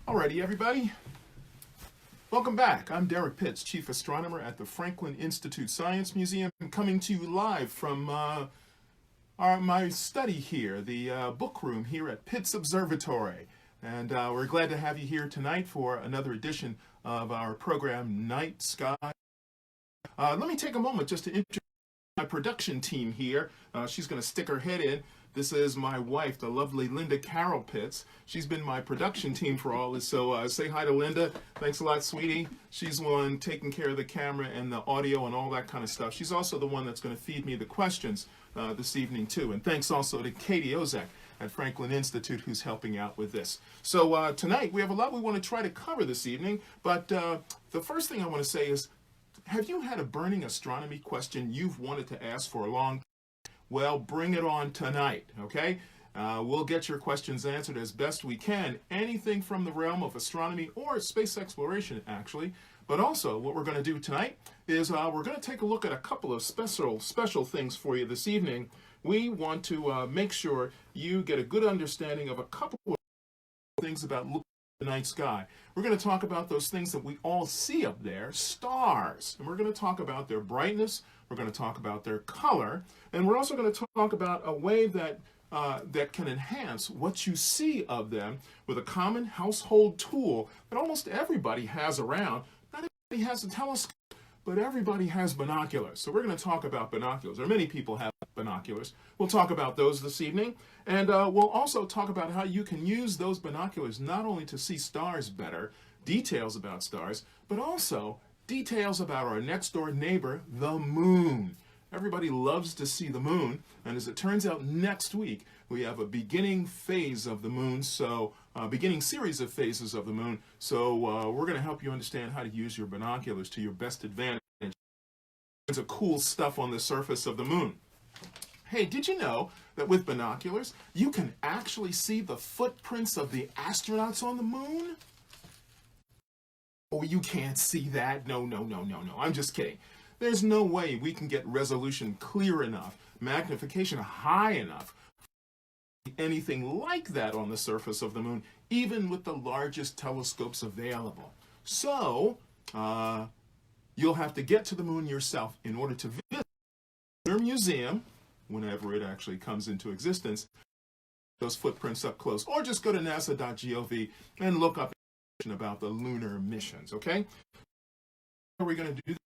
Alrighty, everybody. Welcome back. I'm Derrick Pitts, Chief Astronomer at the Franklin Institute Science Museum, coming to you live from my study here, the book room here at Pitts Observatory. And we're glad to have you here tonight for another edition of our program, Night Sky. Let me take a moment just to introduce my production team here. She's going to stick her head in. This is my wife, the lovely Linda Carol Pitts. She's been my production team for all this, so say hi to Linda. Thanks a lot, sweetie. She's the one taking care of the camera and the audio and all that kind of stuff. She's also the one that's going to feed me the questions this evening, too. And thanks also to Katie Ozak at Franklin Institute, who's helping out with this. So tonight, we have a lot we want to try to cover this evening, but the first thing I want to say is, have you had a burning astronomy question you've wanted to ask for a long time? Well, bring it on tonight, okay? We'll get your questions answered as best we can. Anything from the realm of astronomy or space exploration, actually. But also, what we're going to do tonight is we're going to take a look at a couple of special things for you this evening. We want to make sure you get a good understanding of a couple of things about looking at the night sky. We're going to talk about those things that we all see up there, stars. And we're going to talk about their brightness. We're going to talk about their color, and we're also going to talk about a way that that can enhance what you see of them with a common household tool that almost everybody has around. Not everybody has a telescope, but everybody has binoculars. So we're going to talk about binoculars, or many people have binoculars. We'll talk about those this evening, and we'll also talk about how you can use those binoculars not only to see stars better, details about stars, but also details about our next door neighbor, the moon. Everybody loves to see the moon, and as it turns out, next week we have a beginning phase of the moon, so beginning series of phases of the moon. So we're going to help you understand how to use your binoculars to your best advantage. There's a cool stuff on the surface of the moon. Hey, did you know that with binoculars you can actually see the footprints of the astronauts on the moon? Oh, you can't see that? No. I'm just kidding. There's no way we can get resolution clear enough, magnification high enough, anything like that on the surface of the moon, even with the largest telescopes available. So, you'll have to get to the moon yourself in order to visit your museum, whenever it actually comes into existence, those footprints up close, or just go to nasa.gov and look up about the lunar missions, okay? How are we going to do that?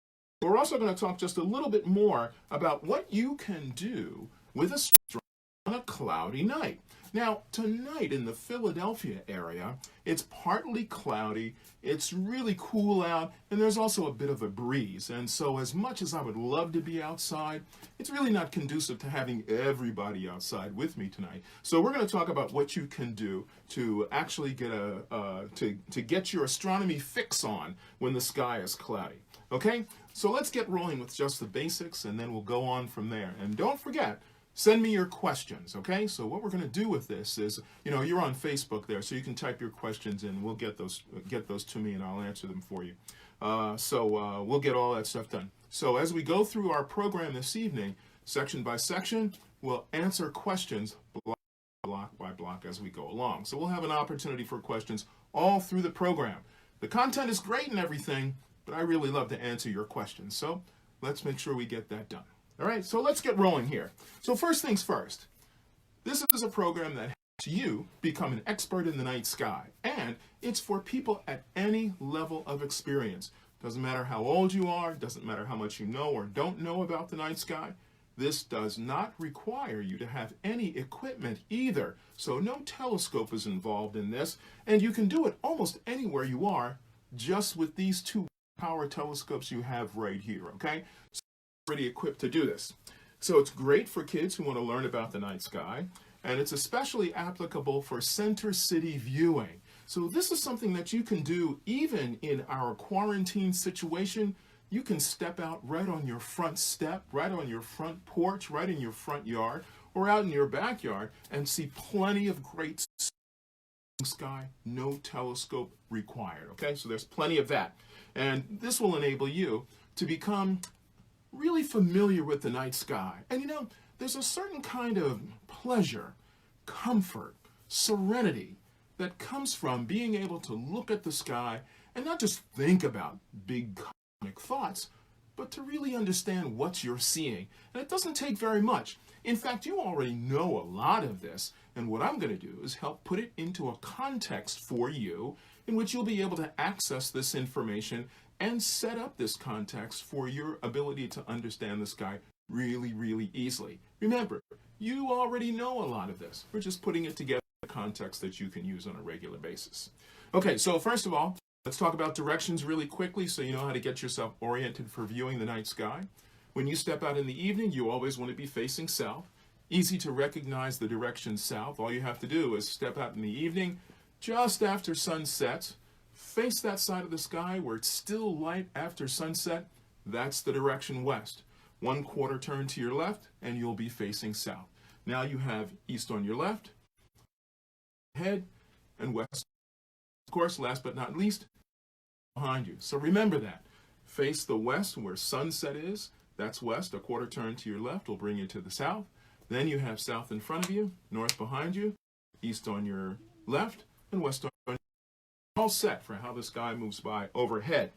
We're also going to talk just a little bit more about what you can do with astronomy on a cloudy night. Now, tonight in the Philadelphia area, it's partly cloudy, it's really cool out, and there's also a bit of a breeze. And so as much as I would love to be outside, it's really not conducive to having everybody outside with me tonight. So we're going to talk about what you can do to actually get to get your astronomy fix on when the sky is cloudy. Okay? So let's get rolling with just the basics, and then we'll go on from there. And don't forget, send me your questions, okay? So what we're going to do with this is, you're on Facebook there, so you can type your questions in. We'll get those to me, and I'll answer them for you. So we'll get all that stuff done. So as we go through our program this evening, section by section, we'll answer questions block by block as we go along. So we'll have an opportunity for questions all through the program. The content is great and everything, but I really love to answer your questions. So let's make sure we get that done. All right, so let's get rolling here. So first things first, this is a program that helps you become an expert in the night sky, and it's for people at any level of experience. Doesn't matter how old you are, doesn't matter how much you know or don't know about the night sky. This does not require you to have any equipment either, so no telescope is involved in this, and you can do it almost anywhere you are just with these two power telescopes you have right here, okay? So already equipped to do this. So it's great for kids who want to learn about the night sky, and it's especially applicable for center city viewing. So this is something that you can do even in our quarantine situation. You can step out right on your front step, right on your front porch, right in your front yard, or out in your backyard and see plenty of great sky, no telescope required, okay? So there's plenty of that. And this will enable you to become really familiar with the night sky. And there's a certain kind of pleasure, comfort, serenity that comes from being able to look at the sky and not just think about big cosmic thoughts, but to really understand what you're seeing. And it doesn't take very much. In fact, you already know a lot of this, and what I'm going to do is help put it into a context for you in which you'll be able to access this information and set up this context for your ability to understand the sky really, really easily. Remember, you already know a lot of this. We're just putting it together in a context that you can use on a regular basis. Okay, so first of all, let's talk about directions really quickly so you know how to get yourself oriented for viewing the night sky. When you step out in the evening, you always want to be facing south. Easy to recognize the direction south. All you have to do is step out in the evening, just after sunset, face that side of the sky where it's still light after sunset. That's the direction west. 1/4 turn to your left, and you'll be facing south. Now you have east on your left, ahead, and west. Of course, last but not least, behind you. So remember that. Face the west where sunset is. That's west. 1/4 turn to your left will bring you to the south. Then you have south in front of you, north behind you, east on your left, and west on your right. All set for how the sky moves by overhead.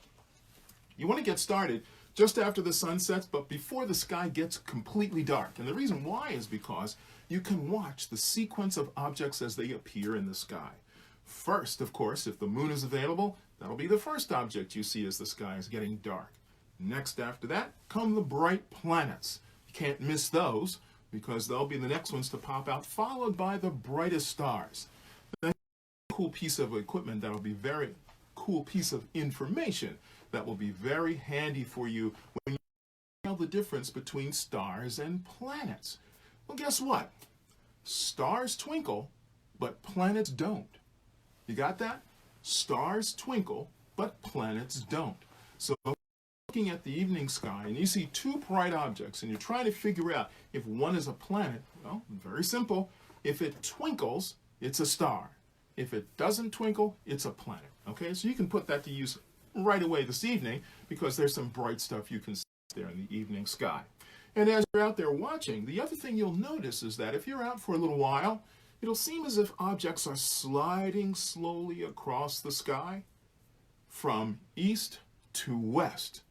You want to get started just after the sun sets, but before the sky gets completely dark. And the reason why is because you can watch the sequence of objects as they appear in the sky. First, of course, if the moon is available, that'll be the first object you see as the sky is getting dark. Next after that come the bright planets. You can't miss those because they'll be the next ones to pop out, followed by the brightest stars. That's a cool piece of equipment that'll be very cool piece of information that will be very handy for you when you tell the difference between stars and planets. Well, guess what? Stars twinkle, but planets don't. You got that? Stars twinkle, but planets don't. So looking at the evening sky and you see two bright objects and you're trying to figure out if one is a planet, well, very simple. If it twinkles, it's a star. If it doesn't twinkle, it's a planet. Okay, so you can put that to use right away this evening because there's some bright stuff you can see there in the evening sky. And as you're out there watching, the other thing you'll notice is that if you're out for a little while, it'll seem as if objects are sliding slowly across the sky from east to west.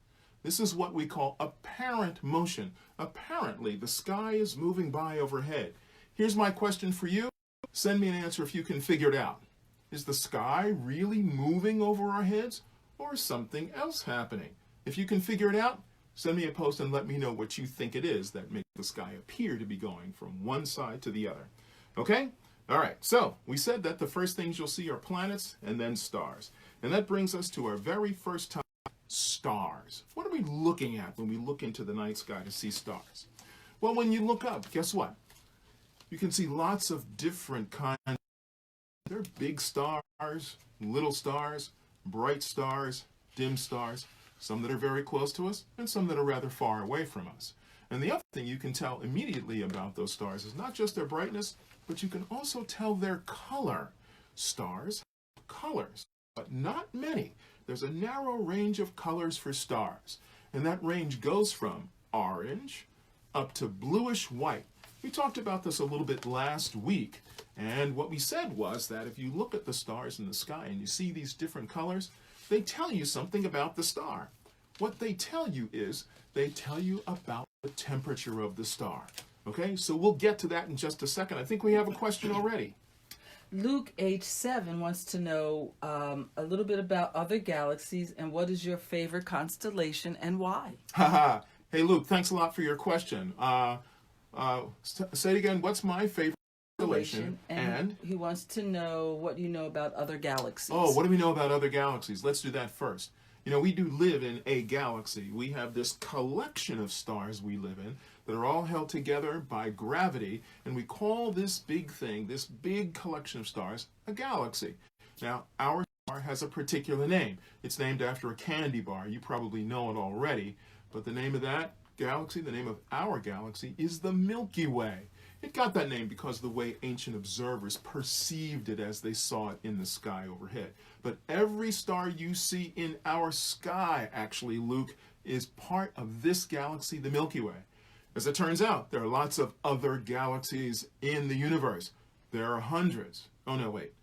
This is what we call apparent motion. Apparently, the sky is moving by overhead. Here's my question for you. Send me an answer if you can figure it out. Is the sky really moving over our heads, or is something else happening? If you can figure it out, send me a post and let me know what you think it is that makes the sky appear to be going from one side to the other. Okay? All right, so we said that the first things you'll see are planets and then stars. And that brings us to our very first topic, stars. What are we looking at when we look into the night sky to see stars? Well, when you look up, guess what? You can see lots of different kinds. There are big stars, little stars, bright stars, dim stars, some that are very close to us and some that are rather far away from us. And the other thing you can tell immediately about those stars is not just their brightness, but you can also tell their color. Stars have colors, but not many. There's a narrow range of colors for stars, and that range goes from orange up to bluish white. We talked about this a little bit last week, and what we said was that if you look at the stars in the sky and you see these different colors, they tell you something about the star. What they tell you is they tell you about the temperature of the star. Okay, so we'll get to that in just a second. I think we have a question already. Luke, age 7, wants to know a little bit about other galaxies and what is your favorite constellation and why? Haha. Hey, Luke, thanks a lot for your question. Say it again. What's my favorite constellation? And he wants to know what you know about other galaxies. Oh, what do we know about other galaxies? Let's do that first. You know, we do live in a galaxy. We have this collection of stars we live in that are all held together by gravity, and we call this big thing, this big collection of stars, a galaxy. Now, our star has a particular name. It's named after a candy bar. You probably know it already, but the name of that galaxy, the name of our galaxy, is the Milky Way. It got that name because of the way ancient observers perceived it as they saw it in the sky overhead. But every star you see in our sky, actually, Luke, is part of this galaxy, the Milky Way. As it turns out, there are lots of other galaxies in the universe. There are hundreds, oh no, wait,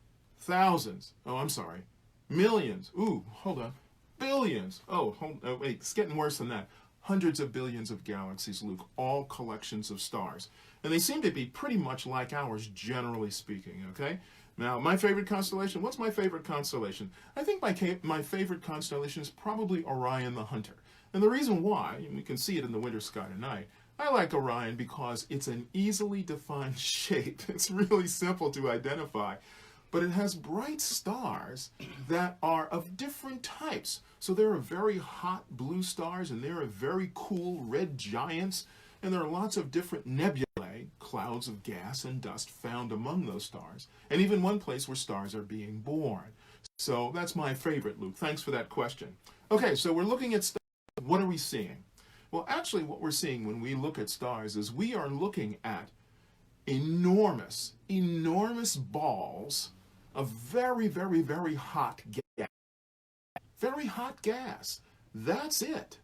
thousands. Oh, I'm sorry. Millions. Ooh, hold on. Billions. Oh, wait, it's getting worse than that. Hundreds of billions of galaxies, Luke, all collections of stars. And they seem to be pretty much like ours, generally speaking, okay? Now, my favorite constellation, what's my favorite constellation? I think my favorite constellation is probably Orion the Hunter. And the reason why, and we can see it in the winter sky tonight, I like Orion because it's an easily defined shape. It's really simple to identify. But it has bright stars that are of different types. So there are very hot blue stars, and there are very cool red giants, and there are lots of different nebulae, clouds of gas and dust found among those stars, and even one place where stars are being born. So that's my favorite, Luke. Thanks for that question. Okay, so we're looking at stars. What are we seeing? Well, actually, what we're seeing when we look at stars is we are looking at enormous, enormous balls of very, very, very hot gas. Very hot gas. That's it.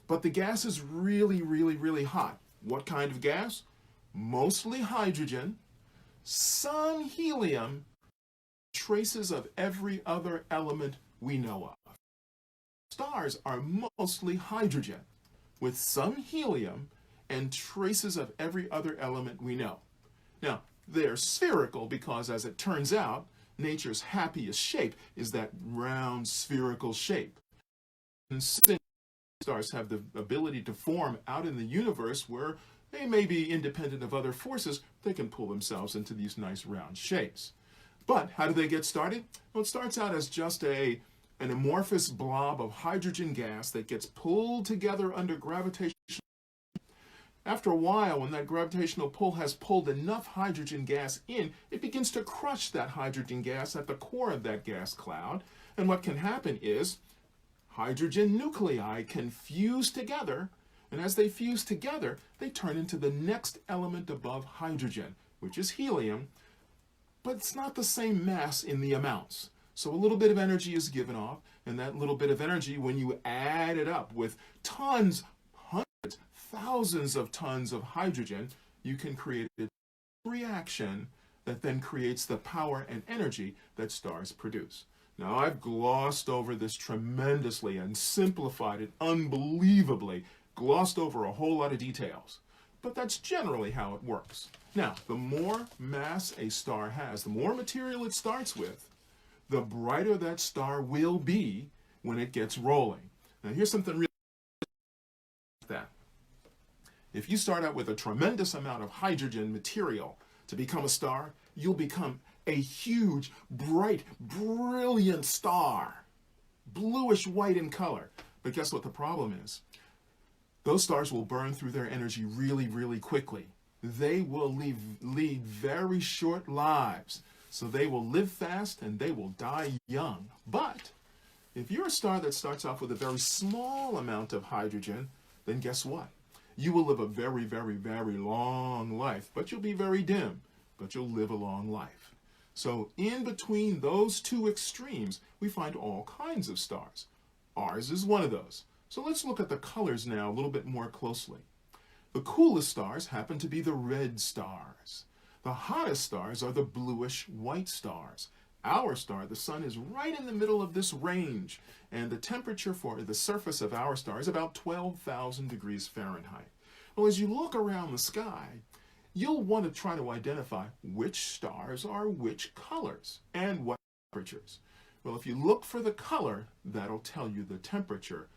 But the gas is really, really, really hot. What kind of gas? Mostly hydrogen, some helium, traces of every other element we know of. Stars are mostly hydrogen, with some helium and traces of every other element we know. Now, they're spherical because, as it turns out, nature's happiest shape is that round spherical shape. And since stars have the ability to form out in the universe where they may be independent of other forces, they can pull themselves into these nice round shapes. But how do they get started? Well, it starts out as just an amorphous blob of hydrogen gas that gets pulled together under gravitational. After a while, when that gravitational pull has pulled enough hydrogen gas in, it begins to crush that hydrogen gas at the core of that gas cloud. And what can happen is hydrogen nuclei can fuse together, and as they fuse together, they turn into the next element above hydrogen, which is helium, but it's not the same mass in the amounts. So a little bit of energy is given off, and that little bit of energy, when you add it up with tons, hundreds, thousands of tons of hydrogen, you can create a reaction that then creates the power and energy that stars produce. Now, I've glossed over this tremendously and simplified it unbelievably, glossed over a whole lot of details. But that's generally how it works. Now, the more mass a star has, the more material it starts with, the brighter that star will be when it gets rolling. Now, here's something really that. If you start out with a tremendous amount of hydrogen material to become a star, you'll become a huge, bright, brilliant star, bluish white in color. But guess what the problem is? Those stars will burn through their energy really, really quickly. They will lead very short lives. So they will live fast and they will die young. But if you're a star that starts off with a very small amount of hydrogen, then guess what? You will live a very, very, very long life, but you'll be very dim, but you'll live a long life. So in between those two extremes, we find all kinds of stars. Ours is one of those. So let's look at the colors now a little bit more closely. The coolest stars happen to be the red stars. The hottest stars are the bluish white stars. Our star, the sun, is right in the middle of this range, and the temperature for the surface of our star is about 12,000 degrees Fahrenheit. Well, as you look around the sky, you'll want to try to identify which stars are which colors and what temperatures. Well, if you look for the color, that'll tell you the temperature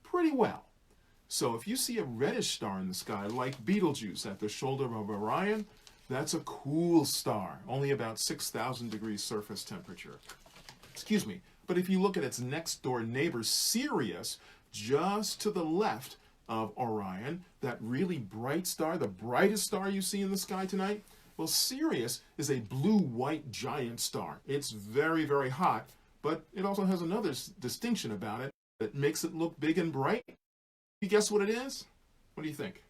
pretty well. So if you see a reddish star in the sky, like Betelgeuse at the shoulder of Orion, that's a cool star, only about 6,000 degrees surface temperature. Excuse me. But if you look at its next door neighbor, Sirius, just to the left of Orion, that really bright star, the brightest star you see in the sky tonight, well, Sirius is a blue-white giant star. It's very, very hot, but it also has another distinction about it that makes it look big and bright. You guess what it is? What do you think?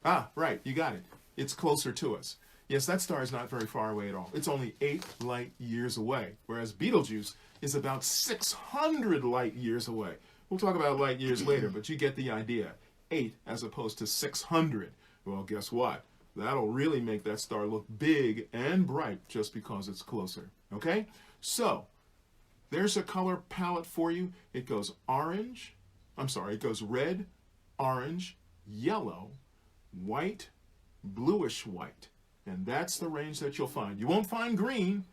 Ah, right, you got it. It's closer to us. Yes, that star is not very far away at all. It's only 8 light years away, whereas Betelgeuse is about 600 light years away. We'll talk about light years later, but you get the idea. 8 as opposed to 600. Well, guess what? That'll really make that star look big and bright just because it's closer. Okay? So, there's a color palette for you. It goes it goes red, orange, yellow, white, bluish white. And that's the range that you'll find. You won't find green.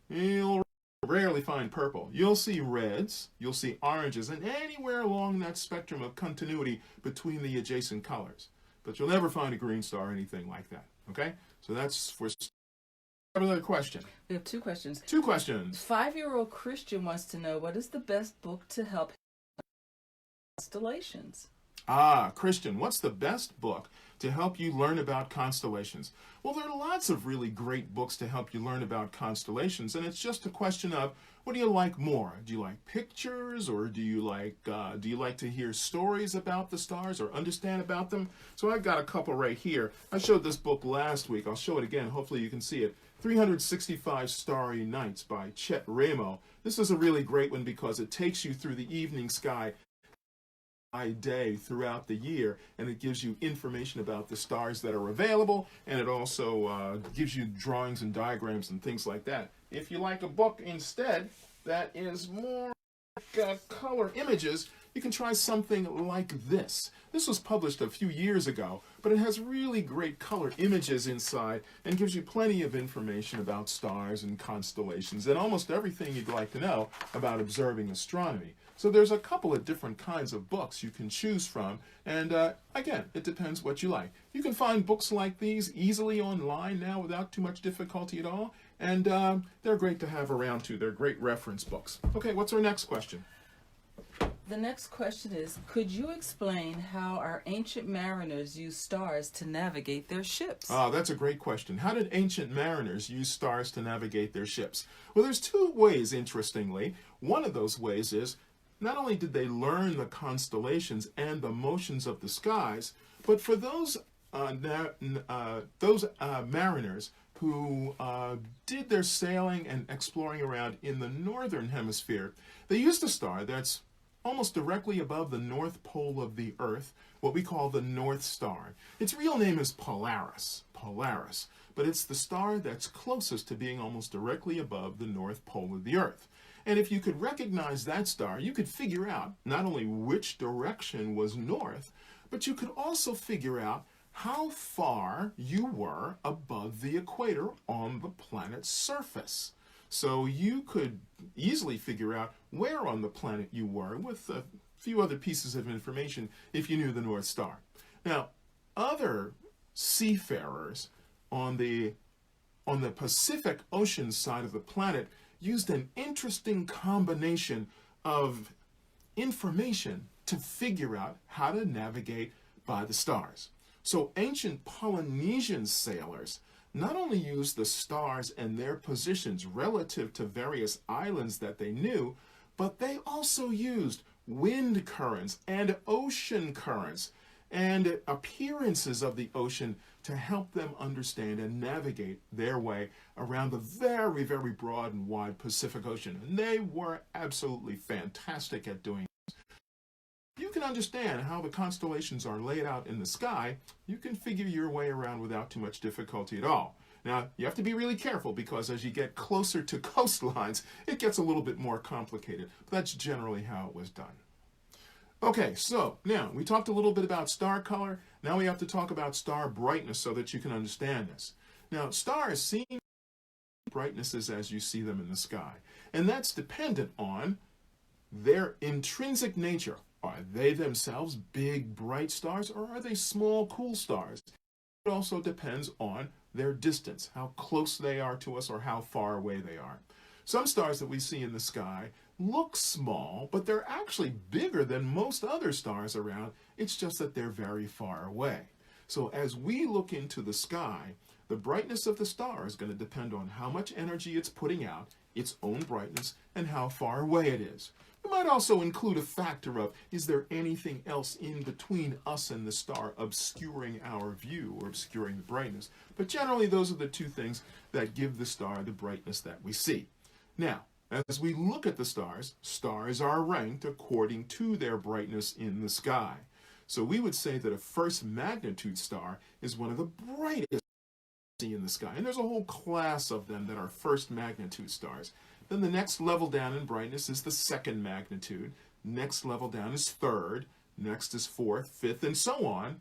You'll rarely find purple. You'll see reds, you'll see oranges, and anywhere along that spectrum of continuity between the adjacent colors. But you'll never find a green star or anything like that. Okay? So that's for another question. We have two questions. Two questions. 5-year-old Christian wants to know, what is the best book to help constellations? Christian, what's the best book to help you learn about constellations? Well, there are lots of really great books to help you learn about constellations, and it's just a question of, what do you like more? Do you like pictures, or do you like to hear stories about the stars or understand about them? So I've got a couple right here. I showed this book last week. I'll show it again. Hopefully you can see it. 365 Starry Nights by Chet Ramo. This is a really great one because it takes you through the evening sky by day throughout the year, and it gives you information about the stars that are available, and it also gives you drawings and diagrams and things like that. If you like a book instead that is more like color images, you can try something like this. This was published a few years ago, but it has really great color images inside and gives you plenty of information about stars and constellations and almost everything you'd like to know about observing astronomy. So there's a couple of different kinds of books you can choose from, and again, it depends what you like. You can find books like these easily online now without too much difficulty at all, and they're great to have around too. They're great reference books. Okay, what's our next question? The next question is, could you explain how our ancient mariners used stars to navigate their ships? That's a great question. How did ancient mariners use stars to navigate their ships? Well, there's two ways, interestingly. One of those ways is, not only did they learn the constellations and the motions of the skies, but for those mariners who did their sailing and exploring around in the northern hemisphere, they used a star that's almost directly above the north pole of the Earth, what we call the North Star. Its real name is Polaris, but it's the star that's closest to being almost directly above the north pole of the Earth. And if you could recognize that star, you could figure out not only which direction was north, but you could also figure out how far you were above the equator on the planet's surface. So you could easily figure out where on the planet you were with a few other pieces of information if you knew the North Star. Now, other seafarers on the Pacific Ocean side of the planet used an interesting combination of information to figure out how to navigate by the stars. So ancient Polynesian sailors not only used the stars and their positions relative to various islands that they knew, but they also used wind currents and ocean currents and appearances of the ocean to help them understand and navigate their way around the very, very broad and wide Pacific Ocean. And they were absolutely fantastic at doing this. You can understand how the constellations are laid out in the sky. You can figure your way around without too much difficulty at all. Now, you have to be really careful because as you get closer to coastlines, it gets a little bit more complicated. But that's generally how it was done. Okay, so now we talked a little bit about star color. Now we have to talk about star brightness so that you can understand this. Now, stars seem brightnesses as you see them in the sky, and that's dependent on their intrinsic nature. Are they themselves big, bright stars, or are they small, cool stars? It also depends on their distance, how close they are to us or how far away they are. Some stars that we see in the sky look small, but they're actually bigger than most other stars around. It's just that they're very far away. So as we look into the sky, the brightness of the star is going to depend on how much energy it's putting out, its own brightness, and how far away it is. We might also include a factor of, is there anything else in between us and the star obscuring our view or obscuring the brightness? But generally, those are the two things that give the star the brightness that we see. Now, as we look at the stars, stars are ranked according to their brightness in the sky. So we would say that a first magnitude star is one of the brightest see in the sky. And there's a whole class of them that are first magnitude stars. Then the next level down in brightness is the second magnitude. Next level down is third. Next is fourth, fifth, and so on.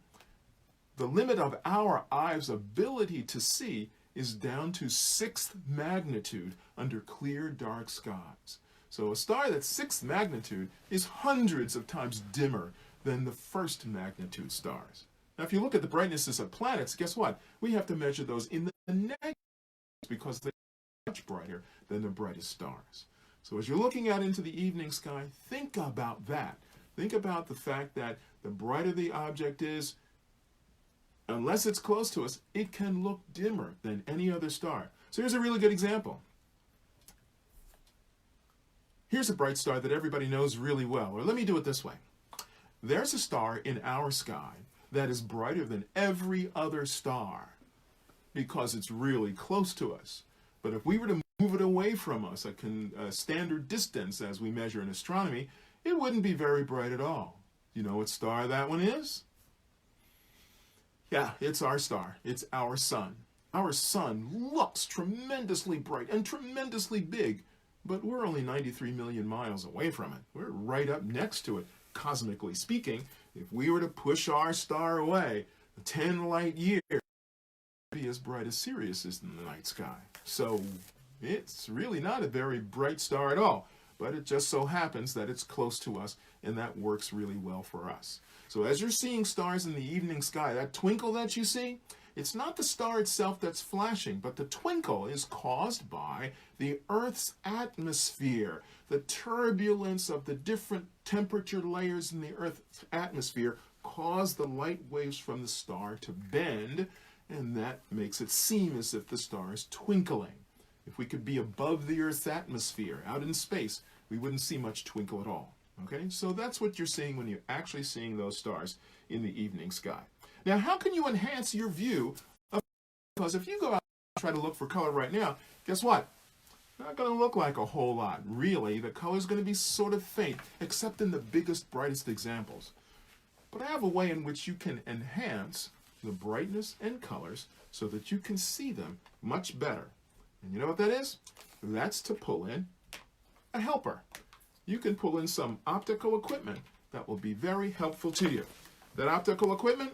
The limit of our eye's ability to see is down to sixth magnitude under clear, dark skies. So a star that's sixth magnitude is hundreds of times dimmer than the first magnitude stars. Now, if you look at the brightnesses of planets, guess what? We have to measure those in the negatives because they're much brighter than the brightest stars. So as you're looking out into the evening sky, think about that. Think about the fact that the brighter the object is, unless it's close to us, it can look dimmer than any other star. So here's a really good example. Here's a bright star that everybody knows really well. Or let me do it this way. There's a star in our sky that is brighter than every other star because it's really close to us. But if we were to move it away from us, a standard distance as we measure in astronomy, it wouldn't be very bright at all. You know what star that one is? Yeah, it's our star. It's our sun. Our sun looks tremendously bright and tremendously big, but we're only 93 million miles away from it. We're right up next to it, cosmically speaking. If we were to push our star away 10 light years, it would be as bright as Sirius is in the night sky. So it's really not a very bright star at all, but it just so happens that it's close to us, and that works really well for us. So as you're seeing stars in the evening sky, that twinkle that you see, it's not the star itself that's flashing, but the twinkle is caused by the Earth's atmosphere. The turbulence of the different temperature layers in the Earth's atmosphere cause the light waves from the star to bend, and that makes it seem as if the star is twinkling. If we could be above the Earth's atmosphere, out in space, we wouldn't see much twinkle at all. Okay, so that's what you're seeing when you're actually seeing those stars in the evening sky. Now, how can you enhance your view of, because if you go out and try to look for color right now, guess what? Not going to look like a whole lot. Really, the color's going to be sort of faint, except in the biggest, brightest examples. But I have a way in which you can enhance the brightness and colors so that you can see them much better. And you know what that is? That's to pull in a helper. You can pull in some optical equipment that will be very helpful to you. That optical equipment?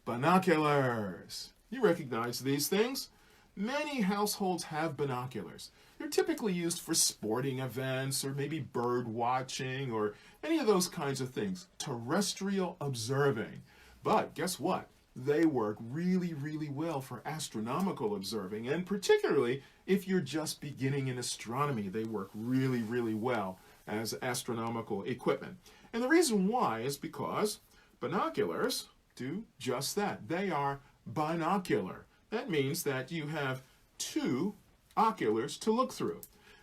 Binoculars. You recognize these things? Many households have binoculars. They're typically used for sporting events or maybe bird watching or any of those kinds of things. Terrestrial observing. But guess what? They work really, really well for astronomical observing, and particularly if you're just beginning in astronomy, they work really, really well as astronomical equipment. And the reason why is because binoculars do just that. They are binocular. That means that you have two oculars to look through.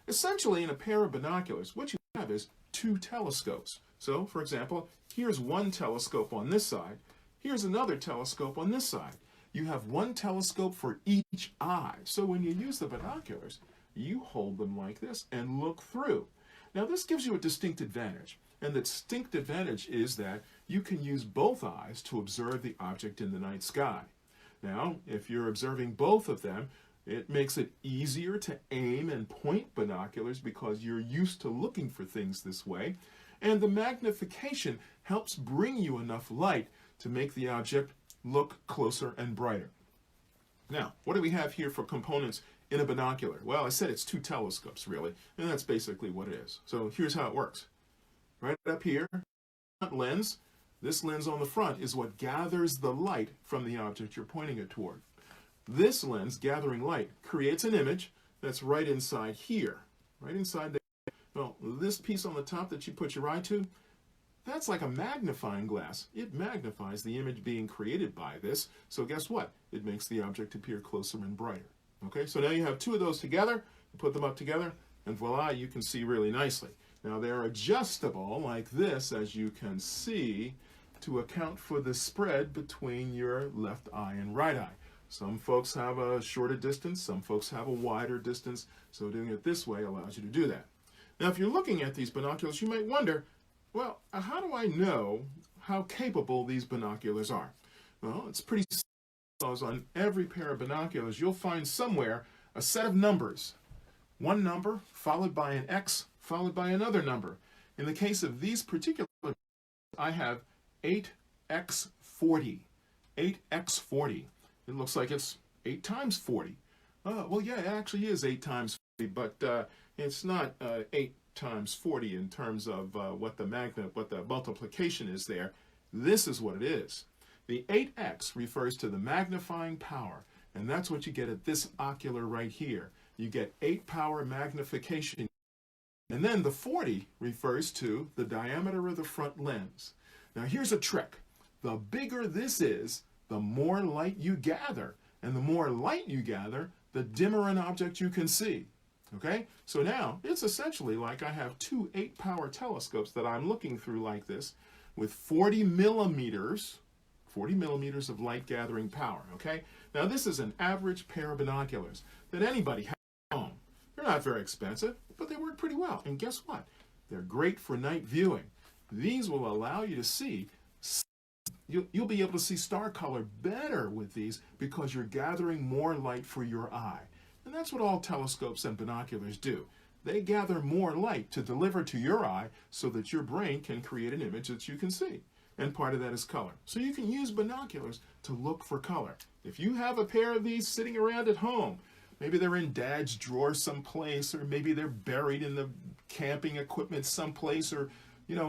Essentially, in a pair of binoculars, what you have is two telescopes. So, for example, here's one telescope on this side. Here's another telescope on this side. You have one telescope for each eye. So when you use the binoculars, you hold them like this and look through. Now this gives you a distinct advantage. And the distinct advantage is that you can use both eyes to observe the object in the night sky. Now, if you're observing both of them, it makes it easier to aim and point binoculars because you're used to looking for things this way. And the magnification helps bring you enough light to make the object look closer and brighter. Now, what do we have here for components in a binocular? Well, I said it's two telescopes, really, and that's basically what it is. So here's how it works. Right up here, front lens. This lens on the front is what gathers the light from the object you're pointing it toward. This lens, gathering light, creates an image that's right inside here, right inside there. Well, this piece on the top that you put your eye to, that's like a magnifying glass. It magnifies the image being created by this. So guess what? It makes the object appear closer and brighter. Okay, so now you have two of those together, you put them up together, and voila, you can see really nicely. Now they're adjustable like this, as you can see, to account for the spread between your left eye and right eye. Some folks have a shorter distance, some folks have a wider distance, so doing it this way allows you to do that. Now if you're looking at these binoculars, you might wonder, well, how do I know how capable these binoculars are? Well, it's pretty simple. on every pair of binoculars, you'll find somewhere a set of numbers. One number followed by an X followed by another number. In the case of these particular, I have 8x40. 8x40. It looks like it's 8 times 40. Well, yeah, it actually is 8 times 40, but it's not 8 times 40 in terms of what the multiplication is there. This is what it is. The 8x refers to the magnifying power, and that's what you get at this ocular right here. You get 8 power magnification. And then the 40 refers to the diameter of the front lens. Now here's a trick. The bigger this is, the more light you gather. And the more light you gather, the dimmer an object you can see. Okay? So now it's essentially like I have two 8 power telescopes that I'm looking through like this with 40 millimeters of light gathering power. Okay? Now this is an average pair of binoculars that anybody has at home. They're not very expensive, but they work pretty well. And guess what? They're great for night viewing. These will allow you to see, you'll be able to see star color better with these because you're gathering more light for your eye. And that's what all telescopes and binoculars do. They gather more light to deliver to your eye so that your brain can create an image that you can see. And part of that is color. So you can use binoculars to look for color. If you have a pair of these sitting around at home, maybe they're in Dad's drawer someplace, or maybe they're buried in the camping equipment someplace, or,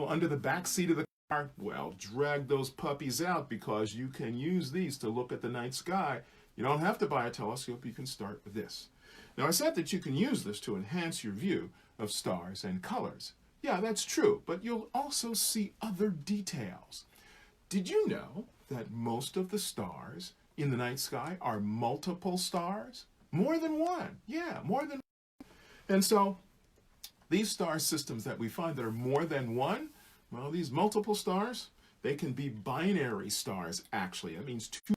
under the back seat of the car, well, drag those puppies out because you can use these to look at the night sky. You don't have to buy a telescope. You can start with this. Now, I said that you can use this to enhance your view of stars and colors. Yeah, that's true, but you'll also see other details. Did you know that most of the stars in the night sky are multiple stars? More than one. Yeah, more than one. And so these star systems that we find that are more than one, well, these multiple stars, they can be binary stars, actually. That means two.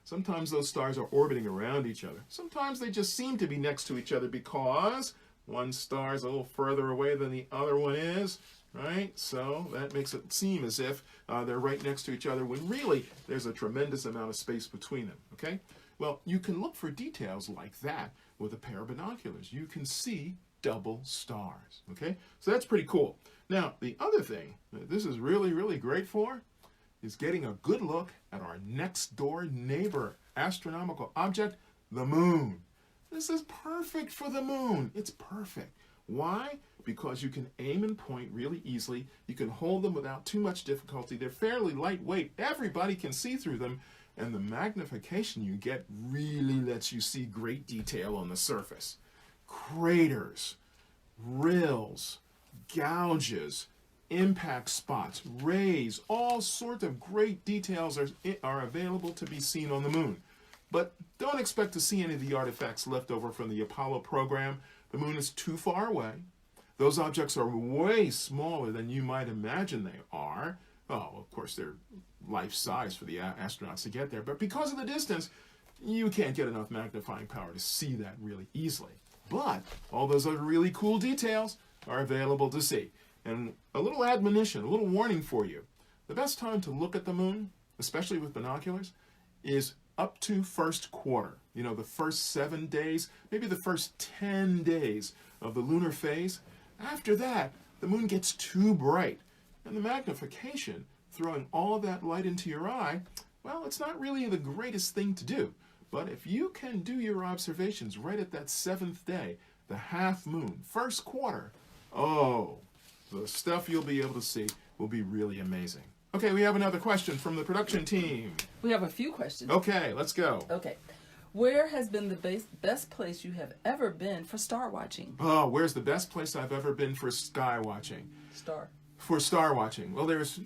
Sometimes those stars are orbiting around each other. Sometimes they just seem to be next to each other because one star is a little further away than the other one is, right? So that makes it seem as if they're right next to each other when really there's a tremendous amount of space between them, okay? Well, you can look for details like that with a pair of binoculars. You can see double stars, okay? So that's pretty cool. Now, the other thing that this is really, really great for is getting a good look at our next door neighbor astronomical object, the moon. This is perfect for the moon. It's perfect. Why? Because you can aim and point really easily. You can hold them without too much difficulty. They're fairly lightweight. Everybody can see through them. And the magnification you get really lets you see great detail on the surface. Craters, rills, gouges, impact spots, rays, all sorts of great details are available to be seen on the moon. But don't expect to see any of the artifacts left over from the Apollo program. The moon is too far away. Those objects are way smaller than you might imagine they are. Oh, of course, they're life-size for the astronauts to get there. But because of the distance, you can't get enough magnifying power to see that really easily. But all those other really cool details are available to see. And a little admonition, a little warning for you. The best time to look at the moon, especially with binoculars, is up to first quarter. The first 7 days, maybe the first 10 days of the lunar phase. After that, the moon gets too bright. And the magnification, throwing all that light into your eye, well, it's not really the greatest thing to do. But if you can do your observations right at that 7th day, the half moon, first quarter, oh, the stuff you'll be able to see will be really amazing. Okay, we have another question from the production team. We have a few questions. Okay, let's go. Okay. Where has been the best place you have ever been for star watching? Oh, where's the best place I've ever been for sky watching? For star watching. Well, there's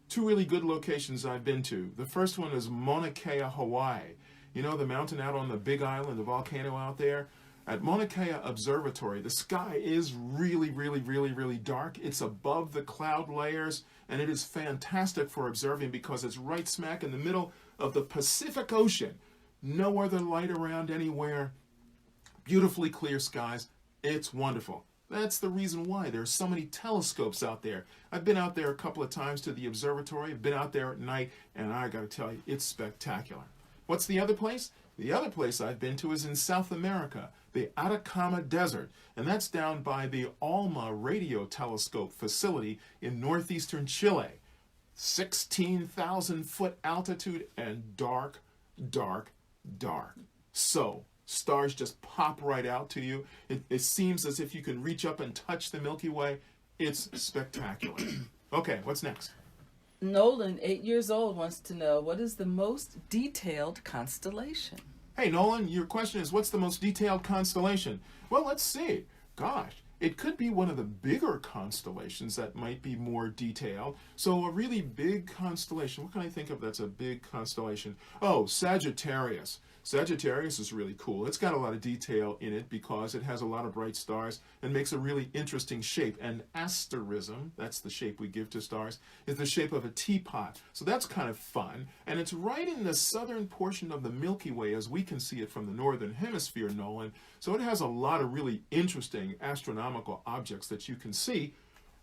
two really good locations I've been to. The first one is Mauna Kea, Hawaii. The mountain out on the Big Island, the volcano out there? At Mauna Kea Observatory, the sky is really, really, really, really dark. It's above the cloud layers, and it is fantastic for observing because it's right smack in the middle of the Pacific Ocean. No other light around anywhere. Beautifully clear skies. It's wonderful. That's the reason why there's so many telescopes out there. I've been out there a couple of times to the observatory. I've been out there at night, and I got to tell you, it's spectacular. What's the other place? The other place I've been to is in South America, the Atacama Desert, and that's down by the ALMA radio telescope facility in northeastern Chile. 16,000 foot altitude and dark, dark, dark. So, stars just pop right out to you. It seems as if you can reach up and touch the Milky Way. It's spectacular. Okay, what's next? Nolan, 8 years old, wants to know, what is the most detailed constellation? Hey, Nolan, your question is, what's the most detailed constellation? Well, let's see. Gosh, it could be one of the bigger constellations that might be more detailed. So a really big constellation, what can I think of that's a big constellation? Oh, Sagittarius. Sagittarius is really cool. It's got a lot of detail in it because it has a lot of bright stars and makes a really interesting shape. And asterism, that's the shape we give to stars, is the shape of a teapot. So that's kind of fun. And it's right in the southern portion of the Milky Way as we can see it from the northern hemisphere, Nolan. So it has a lot of really interesting astronomical objects that you can see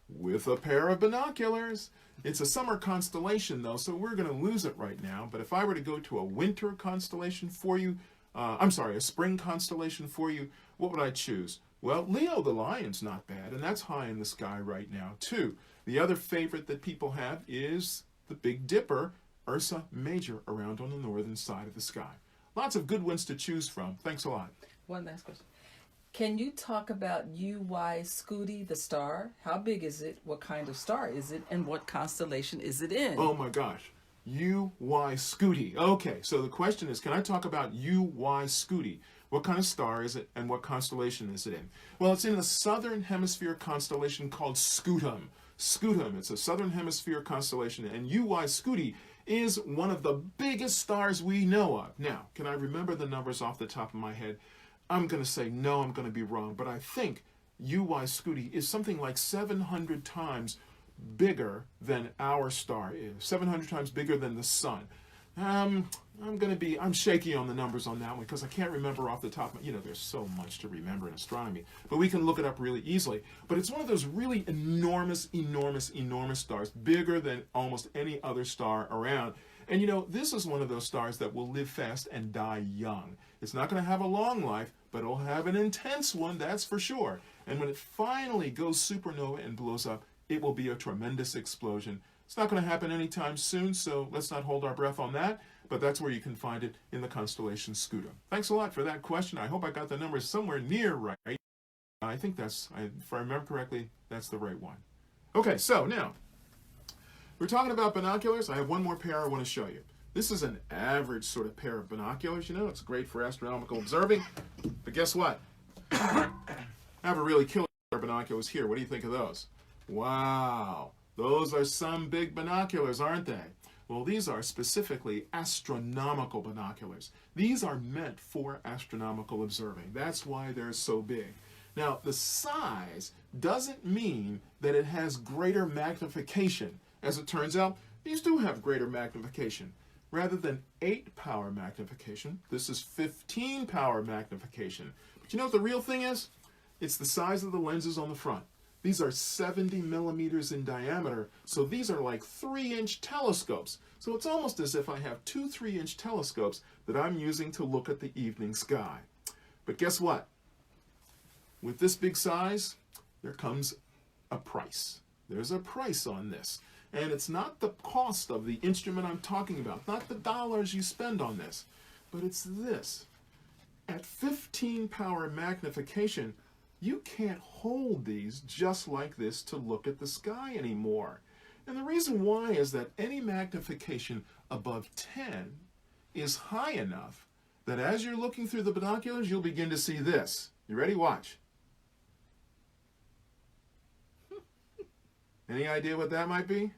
with a pair of binoculars. It's a summer constellation, though, so we're going to lose it right now. But if I were to go to a winter constellation for you, a spring constellation for you, what would I choose? Well, Leo the Lion's not bad, and that's high in the sky right now, too. The other favorite that people have is the Big Dipper, Ursa Major, around on the northern side of the sky. Lots of good ones to choose from. Thanks a lot. One last question. Can you talk about UY Scuti, the star? How big is it? What kind of star is it? And what constellation is it in? Oh my gosh. UY Scuti. Okay, so the question is, can I talk about UY Scuti? What kind of star is it and what constellation is it in? Well, it's in the southern hemisphere constellation called Scutum. Scutum, it's a southern hemisphere constellation, and UY Scuti is one of the biggest stars we know of. Now, can I remember the numbers off the top of my head? I'm going to say no, I'm going to be wrong, but I think UY Scuti is something like 700 times bigger than our star is, 700 times bigger than the sun. I'm shaky on the numbers on that one because I can't remember off the top of, there's so much to remember in astronomy, but we can look it up really easily. But it's one of those really enormous, enormous, enormous stars, bigger than almost any other star around. And this is one of those stars that will live fast and die young. It's not going to have a long life, but it'll have an intense one, that's for sure. And when it finally goes supernova and blows up, it will be a tremendous explosion. It's not going to happen anytime soon, so let's not hold our breath on that, but that's where you can find it in the constellation Scutum. Thanks a lot for that question. I hope I got the numbers somewhere near right. I think if I remember correctly, that's the right one. Okay, so now, we're talking about binoculars. I have one more pair I want to show you. This is an average sort of pair of binoculars. It's great for astronomical observing. But guess what? I have a really killer pair of binoculars here. What do you think of those? Wow. Those are some big binoculars, aren't they? Well, these are specifically astronomical binoculars. These are meant for astronomical observing. That's why they're so big. Now, the size doesn't mean that it has greater magnification. As it turns out, these do have greater magnification. Rather than 8-power magnification, this is 15-power magnification. But you know what the real thing is? It's the size of the lenses on the front. These are 70 millimeters in diameter, so these are like 3-inch telescopes. So it's almost as if I have two 3-inch telescopes that I'm using to look at the evening sky. But guess what? With this big size, there comes a price. There's a price on this. And it's not the cost of the instrument I'm talking about, not the dollars you spend on this, but it's this. At 15-power magnification, you can't hold these just like this to look at the sky anymore. And the reason why is that any magnification above 10 is high enough that as you're looking through the binoculars, you'll begin to see this. You ready? Watch. Any idea what that might be?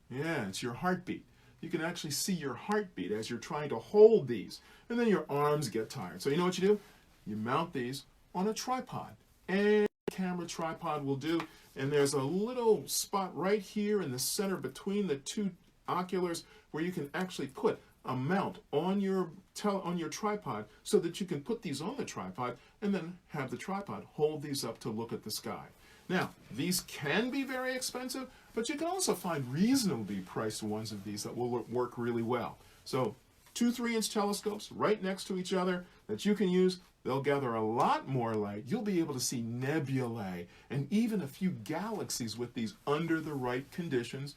Yeah, it's your heartbeat. You can actually see your heartbeat as you're trying to hold these. And then your arms get tired. So you know what you do? You mount these on a tripod. Any camera tripod will do. And there's a little spot right here in the center between the two oculars where you can actually put a mount on your tripod so that you can put these on the tripod and then have the tripod hold these up to look at the sky. Now, these can be very expensive, but you can also find reasonably priced ones of these that will work really well. So 2 3-inch telescopes right next to each other that you can use. They'll gather a lot more light. You'll be able to see nebulae and even a few galaxies with these under the right conditions.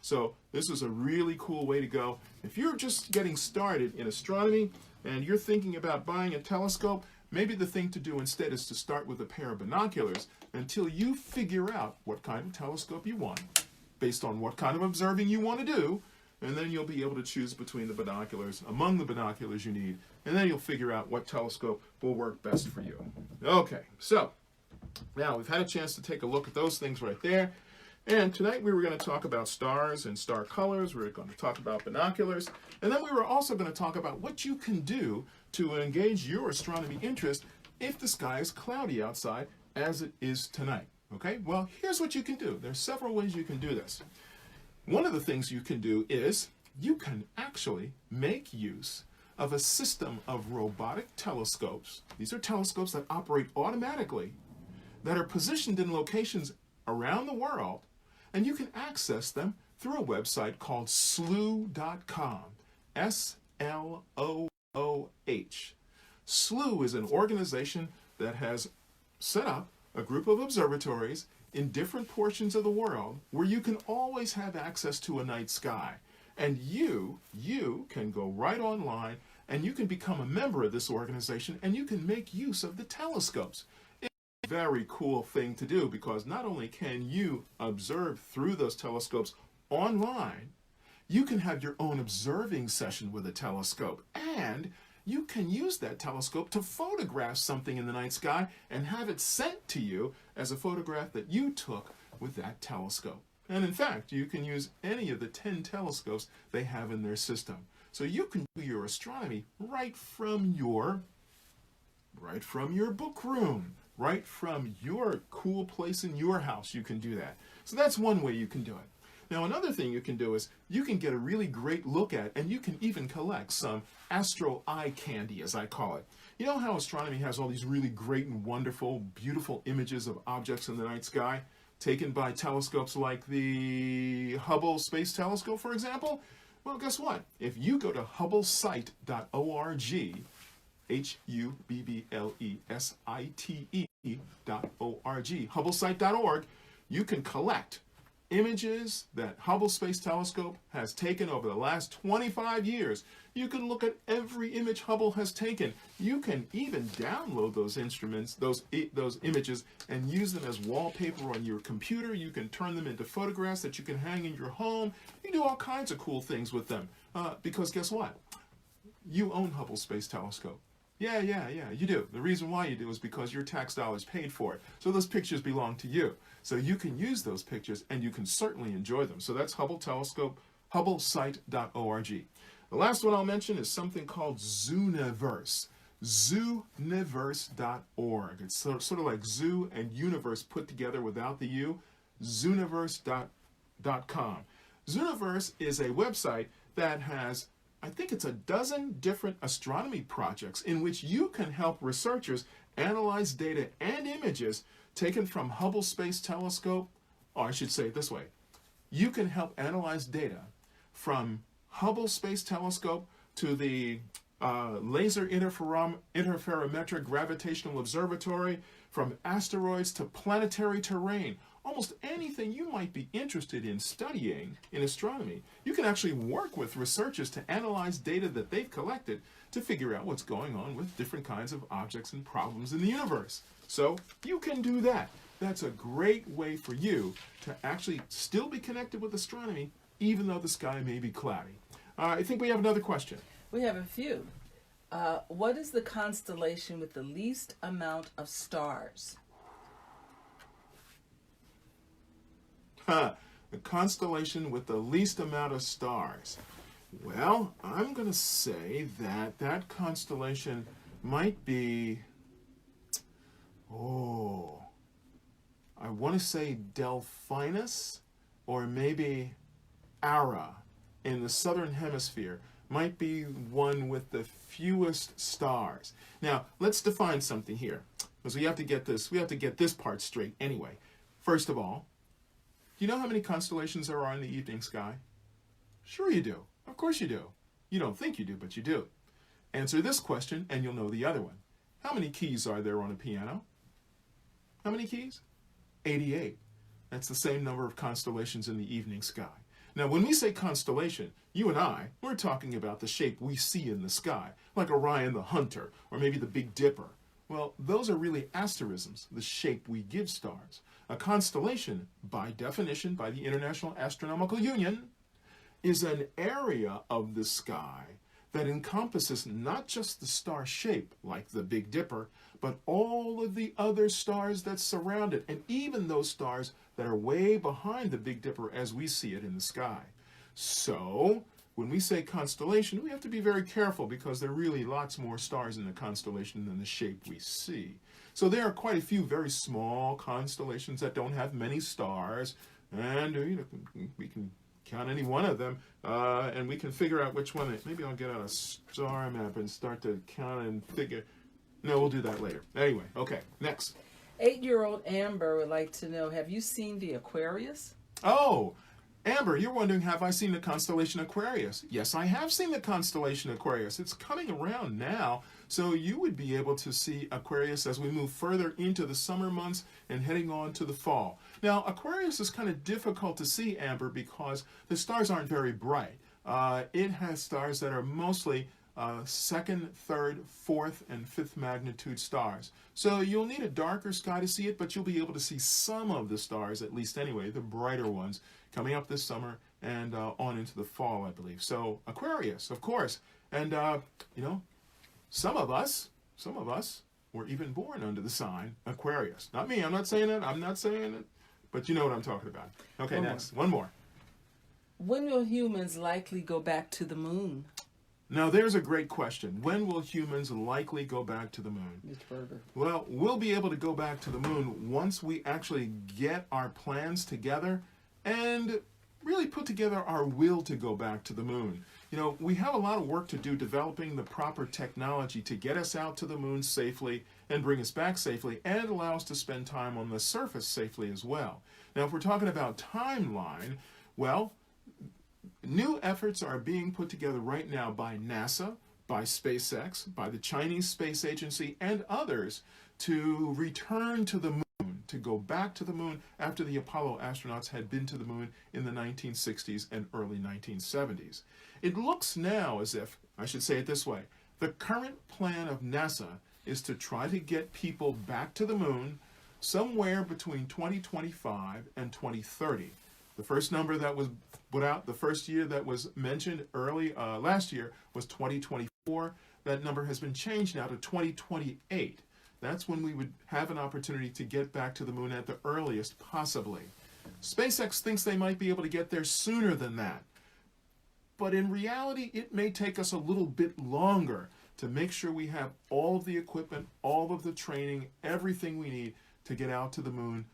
So this is a really cool way to go. If you're just getting started in astronomy and you're thinking about buying a telescope, maybe the thing to do instead is to start with a pair of binoculars until you figure out what kind of telescope you want, based on what kind of observing you want to do, and then you'll be able to choose between the binoculars, among the binoculars you need, and then you'll figure out what telescope will work best for you. Okay, so now we've had a chance to take a look at those things right there. And tonight we were going to talk about stars and star colors. We were going to talk about binoculars. And then we were also going to talk about what you can do to engage your astronomy interest if the sky is cloudy outside, as it is tonight. Okay? Well, here's what you can do. There's several ways you can do this. One of the things you can do is you can actually make use of a system of robotic telescopes. These are telescopes that operate automatically, that are positioned in locations around the world, and you can access them through a website called slooh.com. S-L-O-O-H. Slooh is an organization that has set up a group of observatories in different portions of the world where you can always have access to a night sky. And you can go right online and you can become a member of this organization and you can make use of the telescopes. Very cool thing to do, because not only can you observe through those telescopes online, you can have your own observing session with a telescope, and you can use that telescope to photograph something in the night sky and have it sent to you as a photograph that you took with that telescope. And in fact, you can use any of the 10 telescopes they have in their system. So you can do your astronomy right from your book room. Right from your cool place in your house, you can do that. So that's one way you can do it. Now, another thing you can do is you can get a really great look at, and you can even collect some astro eye candy, as I call it. You know how astronomy has all these really great and wonderful, beautiful images of objects in the night sky, taken by telescopes like the Hubble Space Telescope, for example? Well, guess what? If you go to hubblesite.org, HUBBLESITE.org, hubblesite.org, you can collect images that Hubble Space Telescope has taken over the last 25 years. You can look at every image Hubble has taken. You can even download those instruments, those images, and use them as wallpaper on your computer. You can turn them into photographs that you can hang in your home. You can do all kinds of cool things with them. Because guess what? You own Hubble Space Telescope. Yeah, you do. The reason why you do is because your tax dollars paid for it. So those pictures belong to you. So you can use those pictures and you can certainly enjoy them. So that's Hubble Telescope, hubblesite.org. The last one I'll mention is something called Zooniverse. Zooniverse.org. It's sort of like zoo and universe put together without the U. Zooniverse.com. Zooniverse is a website that has, I think it's a dozen different astronomy projects in which you can help researchers analyze data and images taken from Hubble Space Telescope, or I should say it this way. You can help analyze data from Hubble Space Telescope to the Laser Interferometric Gravitational Observatory, from asteroids to planetary terrain. Almost anything you might be interested in studying in astronomy, you can actually work with researchers to analyze data that they've collected to figure out what's going on with different kinds of objects and problems in the universe. So you can do that. That's a great way for you to actually still be connected with astronomy, even though the sky may be cloudy. I think we have another question. We have a few. What is the constellation with the least amount of stars? The constellation with the least amount of stars. Well, I'm going to say that that constellation might be, I want to say Delphinus, or maybe Ara in the southern hemisphere. Might be one with the fewest stars. Now, let's define something here, because we have to get this part straight anyway. First of all, do you know how many constellations there are in the evening sky? Sure you do. Of course you do. You don't think you do, but you do. Answer this question and you'll know the other one. How many keys are there on a piano? How many keys? 88. That's the same number of constellations in the evening sky. Now, when we say constellation, you and we're talking about the shape we see in the sky, like Orion the Hunter, or maybe the Big Dipper. Well, those are really asterisms, the shape we give stars. A constellation, by definition, by the International Astronomical Union, is an area of the sky that encompasses not just the star shape, like the Big Dipper, but all of the other stars that surround it, and even those stars that are way behind the Big Dipper as we see it in the sky. So, when we say constellation, we have to be very careful because there are really lots more stars in the constellation than the shape we see. So there are quite a few very small constellations that don't have many stars, and we can count any one of them, and we can figure out which one. Maybe I'll get out a star map and start to count and figure. No, we'll do that later. Anyway, okay, next. 8-year-old Amber would like to know, have you seen the Aquarius? Oh, Amber, you're wondering, have I seen the constellation Aquarius? Yes, I have seen the constellation Aquarius. It's coming around now, so you would be able to see Aquarius as we move further into the summer months and heading on to the fall. Now, Aquarius is kind of difficult to see, Amber, because the stars aren't very bright. It has stars that are mostly second, third, fourth, and fifth magnitude stars. So you'll need a darker sky to see it, but you'll be able to see some of the stars, at least anyway, the brighter ones, coming up this summer and on into the fall, I believe. So Aquarius, of course. And, some of us were even born under the sign Aquarius. Not me, I'm not saying it, but you know what I'm talking about. Okay, next. One more. When will humans likely go back to the moon? Now, there's a great question. When will humans likely go back to the moon? Well, we'll be able to go back to the moon once we actually get our plans together and really put together our will to go back to the moon. You know, we have a lot of work to do developing the proper technology to get us out to the moon safely and bring us back safely and allow us to spend time on the surface safely as well. Now, if we're talking about timeline, well, new efforts are being put together right now by NASA, by SpaceX, by the Chinese Space Agency, and others to return to the moon, to go back to the moon after the Apollo astronauts had been to the moon in the 1960s and early 1970s. It looks now as if, I should say it this way, the current plan of NASA is to try to get people back to the moon somewhere between 2025 and 2030. The first number that was put out, the first year that was mentioned last year was 2024. That number has been changed now to 2028. That's when we would have an opportunity to get back to the moon at the earliest possibly. SpaceX thinks they might be able to get there sooner than that. But in reality, it may take us a little bit longer to make sure we have all of the equipment, all of the training, everything we need to get out to the moon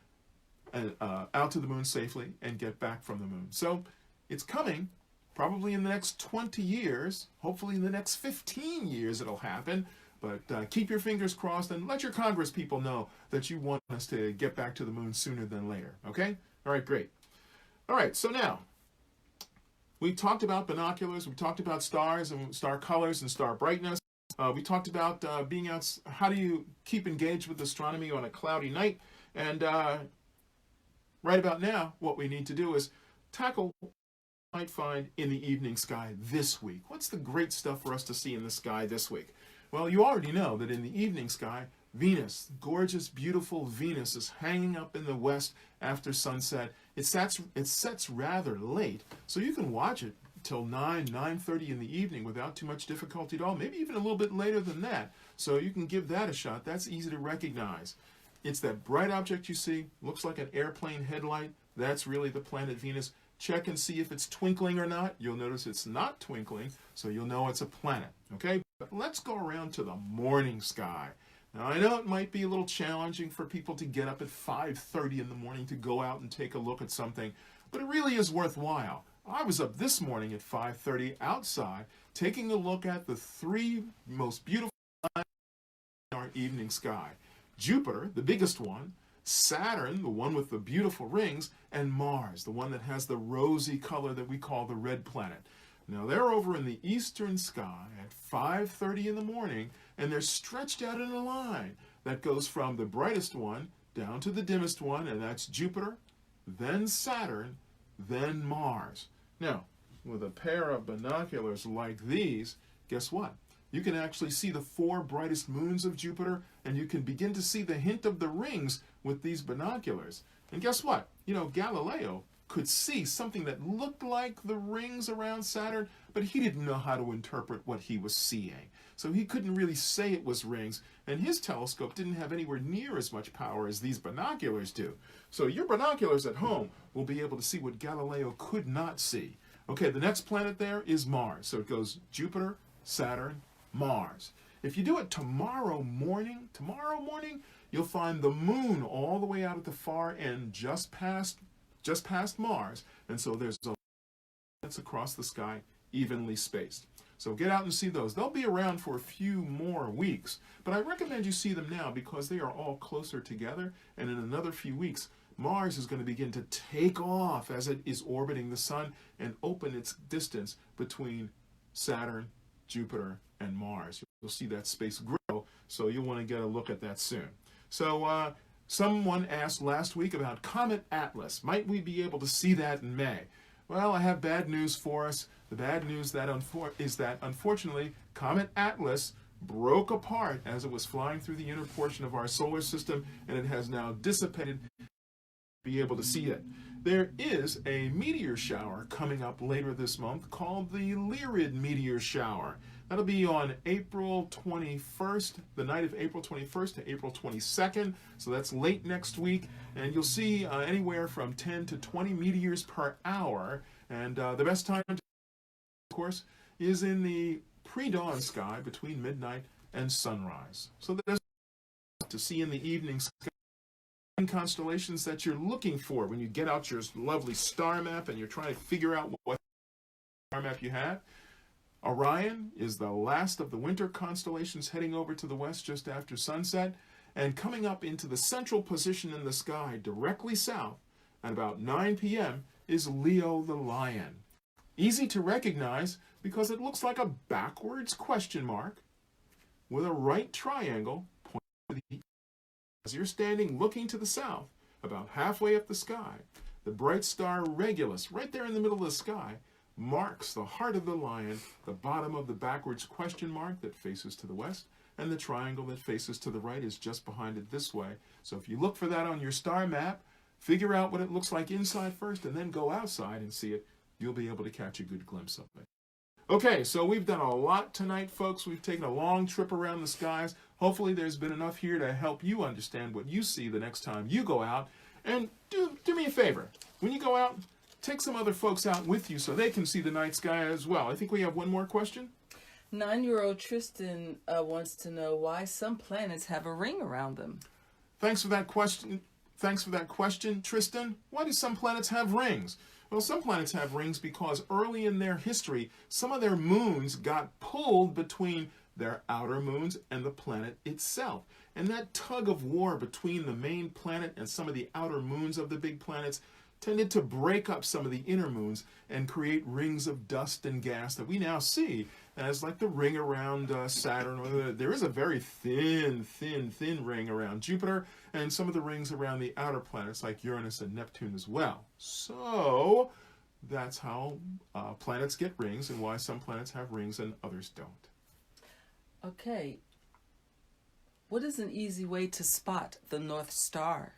safely and get back from the moon. So it's coming, probably in the next 20 years, hopefully in the next 15 years it'll happen, but keep your fingers crossed and let your Congress people know that you want us to get back to the moon sooner than later, okay? All right, great. All right, so now, we talked about binoculars, we talked about stars and star colors and star brightness. We talked about being out, how do you keep engaged with astronomy on a cloudy night, and right about now, what we need to do is tackle what we might find in the evening sky this week. What's the great stuff for us to see in the sky this week? Well, you already know that in the evening sky, Venus, gorgeous, beautiful Venus, is hanging up in the west after sunset. It sets rather late, so you can watch it till 9:30 in the evening without too much difficulty at all, maybe even a little bit later than that. So you can give that a shot. That's easy to recognize. It's that bright object you see, looks like an airplane headlight. That's really the planet Venus. Check and see if it's twinkling or not. You'll notice it's not twinkling, so you'll know it's a planet, okay? But let's go around to the morning sky. Now, I know it might be a little challenging for people to get up at 5:30 in the morning to go out and take a look at something, but it really is worthwhile. I was up this morning at 5:30 outside, taking a look at the three most beautiful planets in our evening sky. Jupiter, the biggest one, Saturn, the one with the beautiful rings, and Mars, the one that has the rosy color that we call the red planet. Now they're over in the eastern sky at 5:30 in the morning, and they're stretched out in a line that goes from the brightest one down to the dimmest one, and that's Jupiter, then Saturn, then Mars. Now, with a pair of binoculars like these, guess what? You can actually see the 4 brightest moons of Jupiter, and you can begin to see the hint of the rings with these binoculars. And guess what? Galileo could see something that looked like the rings around Saturn, but he didn't know how to interpret what he was seeing. So he couldn't really say it was rings, and his telescope didn't have anywhere near as much power as these binoculars do. So your binoculars at home will be able to see what Galileo could not see. Okay, the next planet there is Mars. So it goes Jupiter, Saturn, Mars. If you do it tomorrow morning, you'll find the moon all the way out at the far end, just past Mars. And so there's a planets across the sky, evenly spaced. So get out and see those. They'll be around for a few more weeks, but I recommend you see them now because they are all closer together, and in another few weeks, Mars is going to begin to take off as it is orbiting the sun and open its distance between Saturn, Jupiter, and Mars. You'll see that space grow, so you'll want to get a look at that soon. So someone asked last week about Comet Atlas. Might we be able to see that in May? Well, I have bad news for us. The bad news is that unfortunately, Comet Atlas broke apart as it was flying through the inner portion of our solar system, and it has now dissipated. Be able to see it. There is a meteor shower coming up later this month called the Lyrid meteor shower. That'll be on April 21st, the night of April 21st to April 22nd. So that's late next week. And you'll see anywhere from 10 to 20 meteors per hour. And the best time, of course, is in the pre-dawn sky between midnight and sunrise. So there's to see in the evening sky constellations that you're looking for when you get out your lovely star map and you're trying to figure out what star map you have. Orion is the last of the winter constellations heading over to the west just after sunset, and coming up into the central position in the sky directly south at about 9 p.m. is Leo the Lion. Easy to recognize because it looks like a backwards question mark with a right triangle pointing to the east. As you're standing looking to the south, about halfway up the sky, the bright star Regulus, right there in the middle of the sky, marks the heart of the lion, the bottom of the backwards question mark that faces to the west, and the triangle that faces to the right is just behind it this way. So if you look for that on your star map, figure out what it looks like inside first, and then go outside and see it, you'll be able to catch a good glimpse of it. Okay, so we've done a lot tonight, folks. We've taken a long trip around the skies. Hopefully there's been enough here to help you understand what you see the next time you go out. And do me a favor. When you go out, take some other folks out with you so they can see the night sky as well. I think we have one more question. 9-year-old Tristan wants to know why some planets have a ring around them. Thanks for that question, Tristan. Why do some planets have rings? Well, some planets have rings because early in their history, some of their moons got pulled between their outer moons and the planet itself. And that tug of war between the main planet and some of the outer moons of the big planets tended to break up some of the inner moons and create rings of dust and gas that we now see as like the ring around Saturn. There is a very thin ring around Jupiter, and some of the rings around the outer planets like Uranus and Neptune as well. So that's how planets get rings and why some planets have rings and others don't. Okay. What is an easy way to spot the North Star?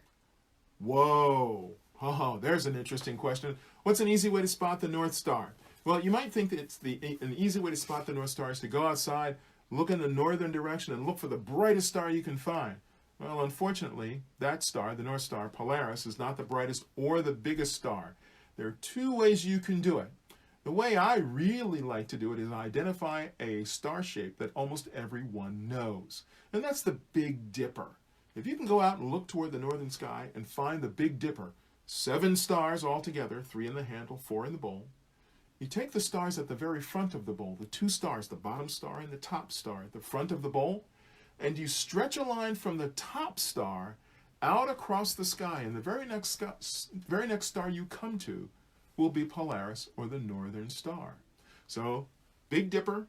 Whoa. Oh, there's an interesting question. What's an easy way to spot the North Star? Well, you might think that an easy way to spot the North Star is to go outside, look in the northern direction, and look for the brightest star you can find. Well, unfortunately, that star, the North Star, Polaris, is not the brightest or the biggest star. There are two ways you can do it. The way I really like to do it is identify a star shape that almost everyone knows, and that's the Big Dipper. If you can go out and look toward the northern sky and find the Big Dipper, 7 stars altogether, 3 in the handle, 4 in the bowl. You take the stars at the very front of the bowl, the 2 stars, the bottom star and the top star at the front of the bowl, and you stretch a line from the top star out across the sky, and the very next star you come to will be Polaris, or the northern star. So, Big Dipper,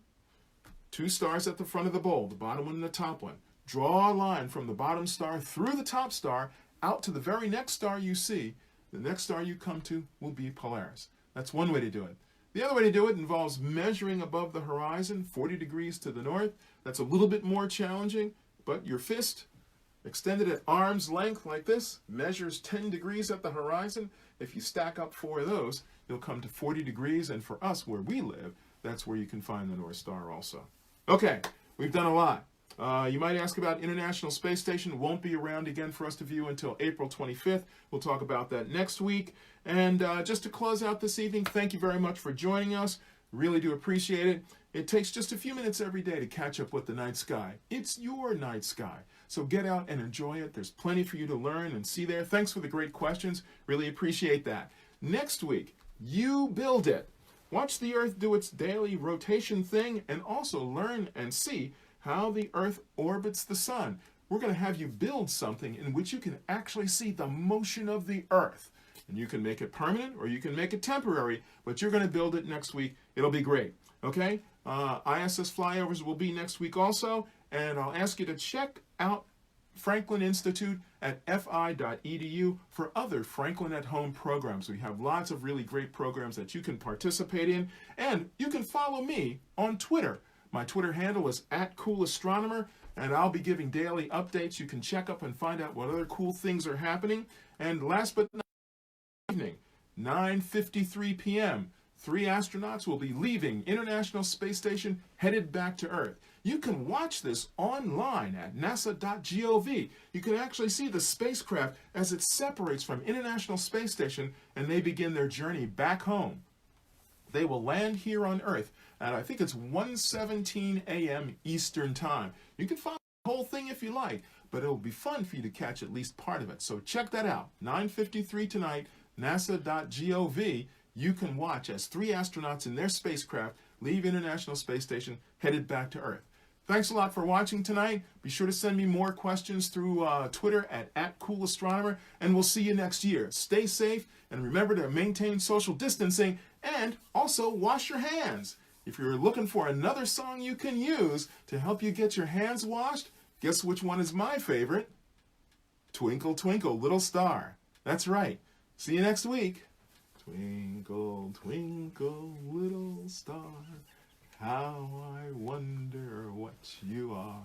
2 stars at the front of the bowl, the bottom one and the top one. Draw a line from the bottom star through the top star out to the very next star you see. The next star you come to will be Polaris. That's one way to do it. The other way to do it involves measuring above the horizon, 40 degrees to the north. That's a little bit more challenging, but your fist, extended at arm's length like this, measures 10 degrees at the horizon. If you stack up 4 of those, you'll come to 40 degrees, and for us, where we live, that's where you can find the North Star also. Okay, we've done a lot. You might ask about International Space Station. It won't be around again for us to view until April 25th. We'll talk about that next week. And just to close out this evening, thank you very much for joining us. Really do appreciate it. It takes just a few minutes every day to catch up with the night sky. It's your night sky. So get out and enjoy it. There's plenty for you to learn and see there. Thanks for the great questions. Really appreciate that. Next week, you build it. Watch the Earth do its daily rotation thing and also learn and see how the Earth orbits the Sun. We're going to have you build something in which you can actually see the motion of the Earth. And you can make it permanent or you can make it temporary, but you're going to build it next week. It'll be great. Okay? ISS flyovers will be next week also, and I'll ask you to check out Franklin Institute at fi.edu for other Franklin at Home programs. We have lots of really great programs that you can participate in, and you can follow me on Twitter. My Twitter handle is @CoolAstronomer, and I'll be giving daily updates. You can check up and find out what other cool things are happening. And last but not evening, 9:53 p.m., 3 astronauts will be leaving International Space Station headed back to Earth. You can watch this online at nasa.gov. You can actually see the spacecraft as it separates from International Space Station and they begin their journey back home. They will land here on Earth at, I think it's 1:17 a.m. Eastern Time. You can follow the whole thing if you like, but it'll be fun for you to catch at least part of it. So check that out. 9:53 tonight, nasa.gov. You can watch as 3 astronauts in their spacecraft leave International Space Station headed back to Earth. Thanks a lot for watching tonight. Be sure to send me more questions through Twitter at @CoolAstronomer, and we'll see you next year. Stay safe, and remember to maintain social distancing, and also wash your hands. If you're looking for another song you can use to help you get your hands washed, guess which one is my favorite? Twinkle, Twinkle, Little Star. That's right. See you next week. Twinkle, twinkle, little star, how I wonder what you are.